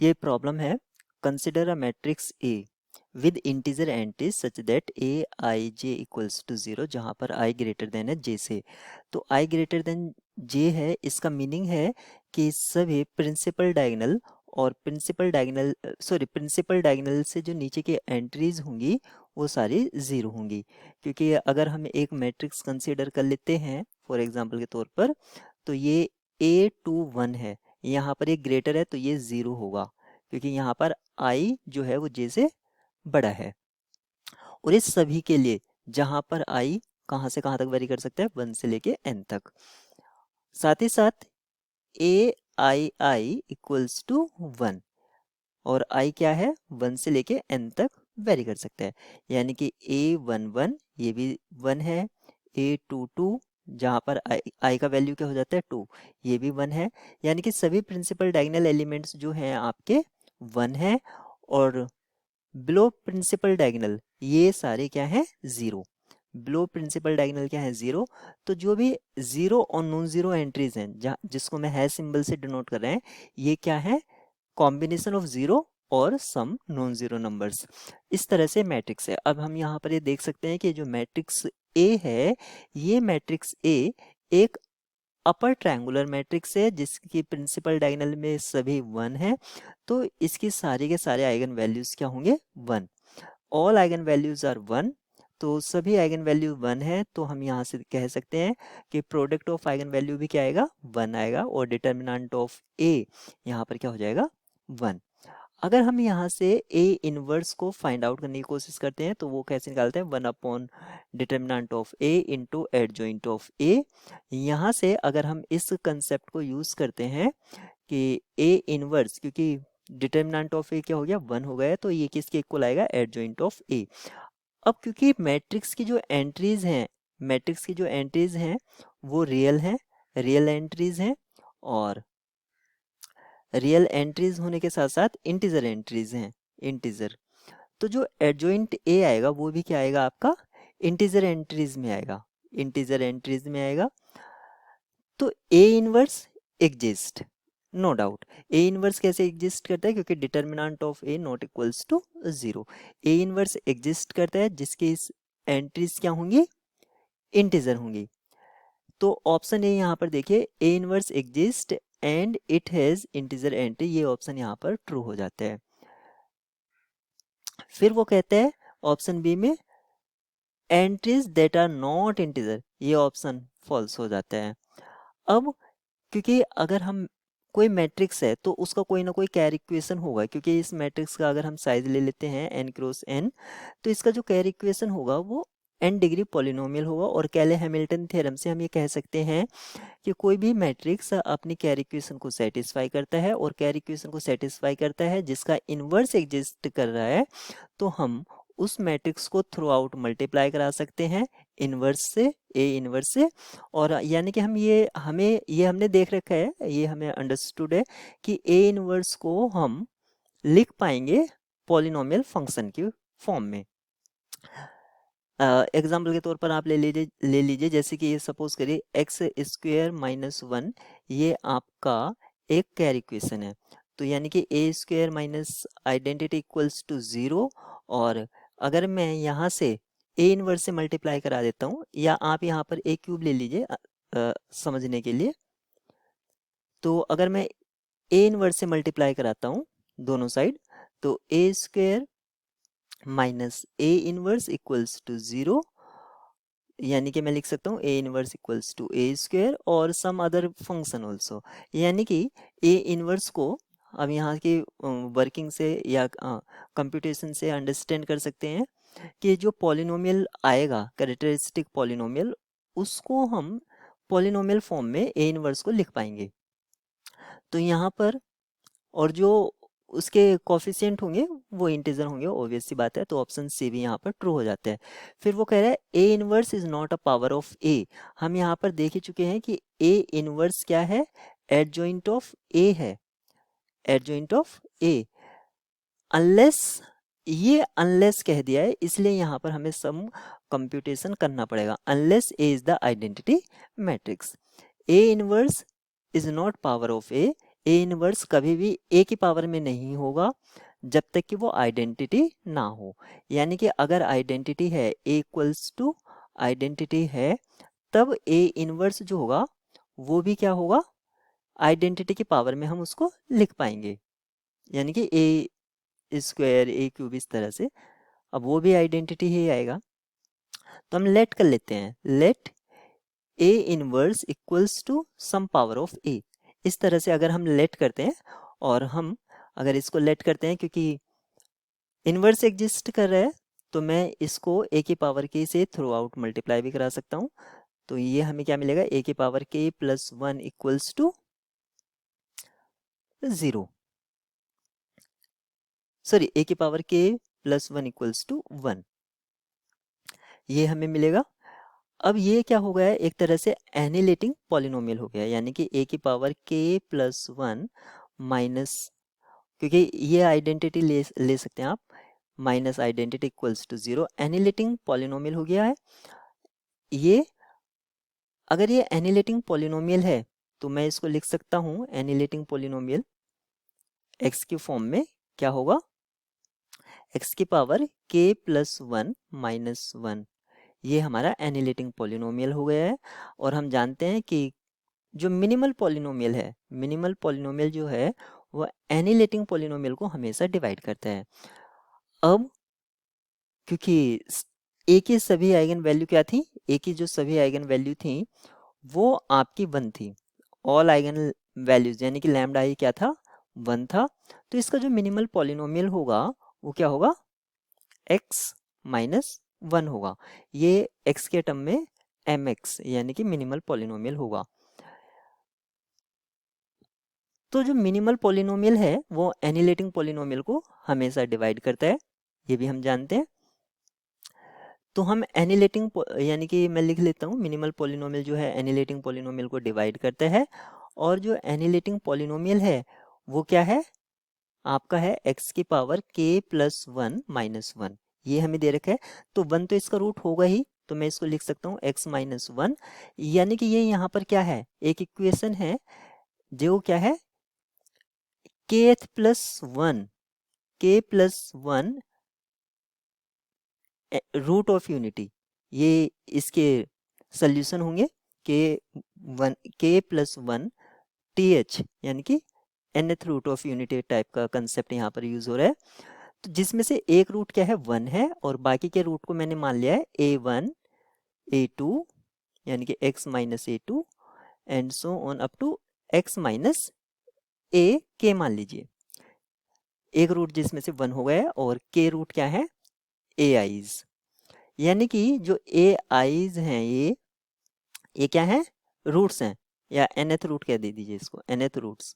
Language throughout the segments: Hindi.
ये प्रॉब्लम है। Consider a matrix A with integer entries such that A I J equals to 0, जहाँ पर आई ग्रेटर देन है जे से। तो आई ग्रेटर देन जे है, इसका मीनिंग है कि सभी प्रिंसिपल डायगोनल और प्रिंसिपल डायगोनल से जो नीचे की एंट्रीज होंगी वो सारी ज़ीरो होंगी। क्योंकि अगर हम एक मैट्रिक्स कंसीडर कर लेते हैं फॉर एग्जांपल के तौर पर, तो ये A21 है, यहाँ पर ये ग्रेटर है तो ये 0 होगा, क्योंकि यहाँ पर i जो है वो j से बड़ा है। और इस सभी के लिए जहाँ पर i कहाँ से कहाँ तक वेरी कर सकता है, 1 से लेके n तक। साथ ही साथ ai इक्वल्स टू 1, और i क्या है, 1 से लेके n तक वेरी कर सकता है। यानी कि A11 ये भी 1 है, A22 जहाँ पर i का वैल्यू क्या हो जाता है 2, ये भी 1 है। यानी कि सभी प्रिंसिपल डायगोनल एलिमेंट्स जो हैं आपके 1 है, और बिलो प्रिंसिपल डायगोनल ये सारे क्या हैं, 0। बिलो प्रिंसिपल डायगोनल क्या है, 0। तो जो भी 0 और नॉन ज़ीरो एंट्रीज हैं, जहाँ जिसको मैं हैश सिंबल से डिनोट कर रहे हैं, ये क्या है, कॉम्बिनेशन ऑफ 0 और सम नॉन ज़ीरो नंबर्स। इस तरह से मैट्रिक्स है। अब हम यहाँ पर ये देख सकते हैं कि जो मैट्रिक्स ए है, ये मैट्रिक्स ए एक अपर ट्रायंगुलर मैट्रिक्स है जिसकी प्रिंसिपल डायगोनल में सभी 1 है। तो इसकी सारे के सारे आइगन वैल्यूज क्या होंगे, 1। All eigen values are 1। तो सभी आइगन वैल्यू 1 है, तो हम यहाँ से कह सकते हैं कि प्रोडक्ट ऑफ आइगन वैल्यू भी क्या आएगा, 1 आएगा, और डिटर्मिनेंट ऑफ ए यहाँ पर क्या हो जाएगा, 1। अगर हम यहाँ से ए इनवर्स को फाइंड आउट करने की कोशिश करते हैं तो वो कैसे निकालते हैं, 1 upon determinant of A into adjoint of A. यहाँ से अगर हम इस कंसेप्ट को यूज़ करते हैं कि ए इनवर्स, क्योंकि डिटर्मिनेंट ऑफ ए क्या हो गया, 1 हो गया, तो ये किसके इक्वल आएगा, एडजॉइंट ऑफ ए। अब क्योंकि मैट्रिक्स की जो एंट्रीज हैं वो रियल एंट्रीज हैं, और रियल एंट्रीज होने के साथ साथ इंटीजर एंट्रीज हैं, इंटीजर। तो जो एडजॉइंट ए आएगा वो भी क्या आएगा आपका, इंटीजर एंट्रीज में आएगा, इंटीजर एंट्रीज में आएगा। तो A inverse exist, no doubt. A inverse कैसे एग्जिस्ट करता है, क्योंकि determinant of A not equals to 0। A inverse exist करता है जिसकी एंट्रीज क्या होंगी, इंटीजर होंगी। तो ऑप्शन ए यहाँ पर देखिए, ए inverse exist and it has integer entry, ये ऑप्शन यहाँ पर ट्रू हो जाता है। फिर वो कहते हैं ऑप्शन बी में entries that are not integer, ये ऑप्शन फॉल्स हो जाता है। अब क्योंकि अगर हम कोई मैट्रिक्स है तो उसका कोई ना कोई कैरी इक्वेशन होगा, क्योंकि इस मैट्रिक्स का अगर हम साइज ले लेते हैं n क्रॉस n, तो इसका जो कैरी इक्वेशन होगा वो n डिग्री पॉलिनोमियल होगा। और कैले हैमिल्टन थ्योरम से हम ये कह सकते हैं कि कोई भी मैट्रिक्स अपनी कैरी इक्वेशन को सेटिस्फाई करता है, और कैरी इक्वेशन को सेटिस्फाई करता है जिसका इन्वर्स एग्जिस्ट कर रहा है, तो हम उस मैट्रिक्स को थ्रू आउट मल्टीप्लाई करा सकते हैं इन्वर्स से, ए इन्वर्स से। और यानी कि हमने देख रखा है, ये हमें अंडरस्टूड है कि ए इन्वर्स को हम लिख पाएंगे पॉलिनोमियल फंक्शन की फॉर्म में। एग्जाम्पल के तौर पर आप ले लीजिए जैसे कि ये सपोज करिए एक्स स्क्वेयर माइनस 1, ये आपका एक कैरी इक्वेशन है। तो यानी कि A square minus identity equals to 0। और अगर मैं यहाँ से ए इनवर्स से मल्टीप्लाई करा देता हूँ, या आप यहाँ पर ए क्यूब ले लीजिए समझने के लिए। तो अगर मैं ए इनवर्स से मल्टीप्लाई कराता हूँ दोनों साइड, तो A square minus A inverse equals to 0, यानी कि मैं लिख सकता हूँ A inverse equals to A square और सम अदर फंक्शन ऑल्सो। यानी कि ए इनवर्स को अब यहाँ की वर्किंग से या कंप्यूटेशन से अंडरस्टैंड कर सकते हैं कि जो पॉलिनोमियल आएगा, कैरेक्टरिस्टिक पॉलिनोमियल, उसको हम पॉलिनोमियल फॉर्म में ए इनवर्स को लिख पाएंगे। तो यहाँ पर और जो उसके कोफिशिएंट होंगे वो इंटीजर होंगे, ऑब्वियस सी बात है। तो ऑप्शन सी भी यहाँ पर ट्रू हो जाता है। फिर वो कह रहा है A inverse is not a power of A. हम यहाँ पर देख ही चुके हैं कि ए इनवर्स क्या है, एडजॉइंट ऑफ ए है, एडजॉइंट ऑफ ए। अनलेस कह दिया है, इसलिए यहाँ पर हमें सम कंप्यूटेशन करना पड़ेगा। Unless A is the identity matrix, A inverse is not power of A A inverse कभी भी ए की पावर में नहीं होगा जब तक कि वो आइडेंटिटी ना हो। यानी कि अगर आइडेंटिटी है ए इक्वल्स टू आइडेंटिटी है, तब ए इनवर्स जो होगा वो भी क्या होगा, आइडेंटिटी की पावर में हम उसको लिख पाएंगे। यानी कि ए स्क्वायर ए क्यूब इस तरह से, अब वो भी आइडेंटिटी ही आएगा। तो हम लेट कर लेते हैं, let A inverse equals to some power of A. इस तरह से अगर हम लेट करते हैं, और हम अगर इसको लेट करते हैं क्योंकि इनवर्स एग्जिस्ट कर रहा है, तो मैं इसको ए की पावर के से थ्रू आउट मल्टीप्लाई भी करा सकता हूँ। तो ये हमें क्या मिलेगा, ए की पावर के प्लस 1 इक्वल्स टू 0, सॉरी ए की पावर के प्लस 1 इक्वल्स टू 1, ये हमें मिलेगा। अब ये क्या हो गया है, एक तरह से एनिलेटिंग पॉलिनोमियल हो गया, यानी कि ए की पावर के प्लस 1 माइनस, क्योंकि ये आइडेंटिटी ले सकते हैं आप, minus identity equals to 0, annihilating polynomial हो गया है ये। अगर ये एनिलेटिंग पॉलिनोमियल है तो मैं इसको लिख सकता हूँ एनिलेटिंग पॉलिनोमियल एक्स की फॉर्म में क्या होगा, एक्स की पावर के प्लस 1 माइनस 1, ये हमारा एनिलेटिंग पॉलिनोमियल हो गया है। और हम जानते हैं कि जो मिनिमल पॉलिनोमियल है, मिनिमल पॉलिनोमियल जो है वो एनिलेटिंग पॉलिनोमियल को हमेशा डिवाइड करता है। अब क्योंकि ए की सभी आइगन वैल्यू क्या थी, ए की जो सभी आइगन वैल्यू थी वो आपकी 1 थी, ऑल आइगन वैल्यूज, यानी कि लैम्डा आई क्या था, 1 था। तो इसका जो मिनिमल पॉलिनोमियल होगा वो क्या होगा, x माइनस 1 होगा। ये x के टर्म में mx यानी कि मिनिमल पॉलिनोमियल होगा। तो जो मिनिमल पॉलिनोमियल है वो एनिलेटिंग पॉलिनोमियल को हमेशा डिवाइड करता है, ये भी हम जानते हैं। तो हम एनिलेटिंग यानी कि मैं लिख लेता हूँ, मिनिमल पॉलिनोमियल जो है एनिलेटिंग पॉलिनोमियल को डिवाइड करता है। और जो एनिलेटिंग पॉलिनोमियल है वो क्या है, आपका है x की पावर k प्लस 1 माइनस 1, ये हमें दे रखा है। तो 1 तो इसका रूट होगा ही, तो मैं इसको लिख सकता हूँ x माइनस 1, यानी कि ये यहाँ पर क्या है, एक इक्वेशन है जो क्या है, kth plus 1, k plus 1 root of unity, ये इसके सॉल्यूशन होंगे। k प्लस 1 th, यानी कि nth root of unity type का कंसेप्ट यहाँ पर यूज हो रहा है। तो जिसमें से एक रूट क्या है, 1 है, और बाकी के रूट को मैंने मान लिया है a1 a2 यानी कि x minus a2 and so on up to x minus a k मान लीजिए। एक रूट जिसमें से 1 हो गया है, और k रूट क्या है, a आईज, यानी कि जो a आईज हैं ये क्या है, रूट्स हैं, या nth रूट कह दे दीजिए इसको, nth रूट्स।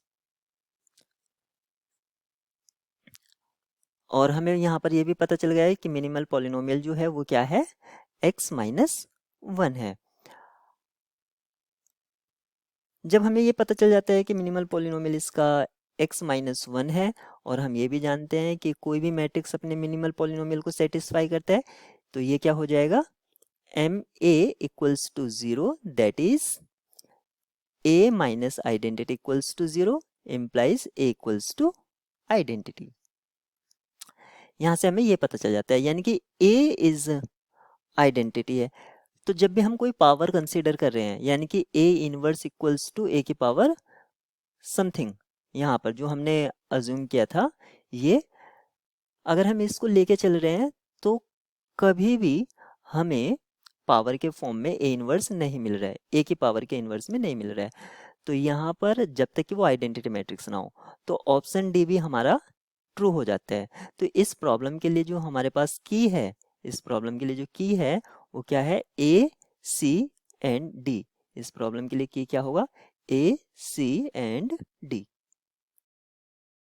और हमें यहाँ पर ये भी पता चल गया है कि मिनिमल पॉलिनोमियल जो है वो क्या है, x माइनस 1 है। जब हमें ये पता चल जाता है कि मिनिमल पॉलिनोमियल इसका x माइनस 1 है, और हम ये भी जानते हैं कि कोई भी मैट्रिक्स अपने मिनिमल पॉलिनोमियल को सेटिस्फाई करता है, तो ये क्या हो जाएगा, M A equals to 0, that is a minus identity equals to 0 implies a equals to identity. यहाँ से हमें ये पता चल जाता है, यानी कि a इज आइडेंटिटी है। तो जब भी हम कोई पावर कंसीडर कर रहे हैं, यानी कि a inverse equals to a की पावर समथिंग, यहाँ पर जो हमने अज्यूम किया था, ये अगर हम इसको लेके चल रहे हैं तो कभी भी हमें पावर के फॉर्म में a इनवर्स नहीं मिल रहा है, a की पावर के इनवर्स में नहीं मिल रहा है। तो यहाँ पर जब तक कि वो आइडेंटिटी मैट्रिक्स ना हो, तो ऑप्शन डी भी हमारा ट्रू हो जाता है। तो इस प्रॉब्लम के लिए जो हमारे पास की है, इस प्रॉब्लम के लिए जो की है वो क्या है, ए सी एंड डी। इस प्रॉब्लम के लिए की क्या होगा, ए सी एंड डी।